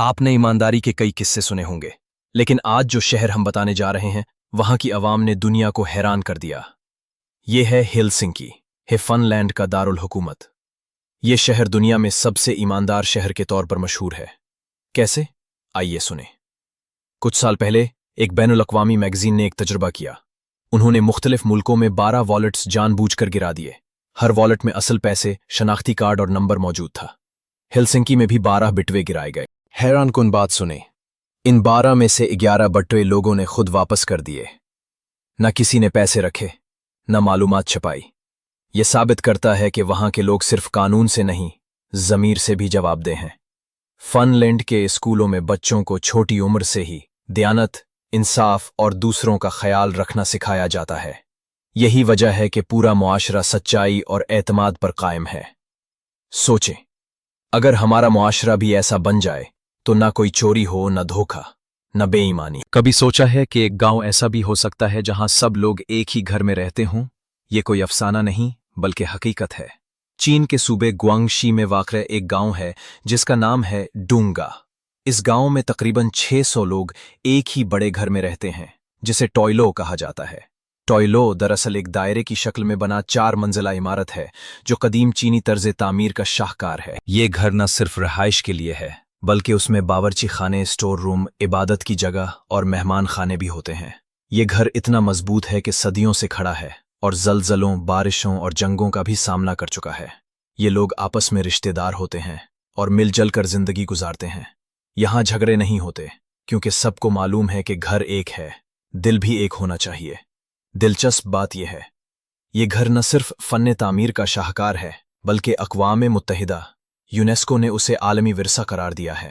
आपने ईमानदारी के कई किस्से सुने होंगे, लेकिन आज जो शहर हम बताने जा रहे हैं वहां की आवाम ने दुनिया को हैरान कर दिया। ये है हेलसिंकी, है फनलैंड का दारुल हुकूमत। ये शहर दुनिया में सबसे ईमानदार शहर के तौर पर मशहूर है। कैसे? आइए सुने। कुछ साल पहले एक बैनुल अक़वामी मैगजीन ने एक तजुर्बा किया। उन्होंने मुख्तलिफ मुल्कों में 12 वॉलेट्स जानबूझकर गिरा दिए। हर वॉलेट में असल पैसे, शनाख्ती कार्ड और नंबर मौजूद था। हेलसिंकी में भी 12 बिटवे गिराए गए। हैरान कुन बात सुने, इन 12 में से 11 बटवे लोगों ने खुद वापस कर दिए। न किसी ने पैसे रखे, न मालूमात छपाई। ये साबित करता है कि वहां के लोग सिर्फ कानून से नहीं, ज़मीर से भी जवाबदेह हैं। फनलैंड के स्कूलों में बच्चों को छोटी उम्र से ही दयानत, इंसाफ और दूसरों का ख्याल रखना सिखाया जाता है। यही वजह है कि पूरा मुआशरा सच्चाई और एतमाद पर कायम है। सोचें, अगर हमारा मुआशरा भी ऐसा बन जाए तो ना कोई चोरी हो, न धोखा, न बेईमानी। कभी सोचा है कि एक गांव ऐसा भी हो सकता है जहां सब लोग एक ही घर में रहते हों? ये कोई अफसाना नहीं बल्कि हकीकत है। चीन के सूबे ग्वांगशी में वाक़ एक गांव है जिसका नाम है डूंगा। इस गांव में तकरीबन 600 लोग एक ही बड़े घर में रहते हैं, जिसे टॉयलो कहा जाता है। टॉयलो दरअसल एक दायरे की शक्ल में बना 4 मंजिला इमारत है जो कदीम चीनी तर्ज तामीर का शाहकार है। ये घर न सिर्फ रहाइश के लिए है बल्कि उसमें बावर्ची खाने, स्टोर रूम, इबादत की जगह और मेहमान खाने भी होते हैं। ये घर इतना मजबूत है कि सदियों से खड़ा है और जलजलों, बारिशों और जंगों का भी सामना कर चुका है। ये लोग आपस में रिश्तेदार होते हैं और मिलजुल कर जिंदगी गुजारते हैं। यहाँ झगड़े नहीं होते क्योंकि सबको मालूम है कि घर एक है, दिल भी एक होना चाहिए। दिलचस्प बात यह है, ये घर न सिर्फ फन तामीर का शाहकार है बल्कि अक़वाम मुत्तहिदा यूनेस्को ने उसे आलमी विरसा करार दिया है।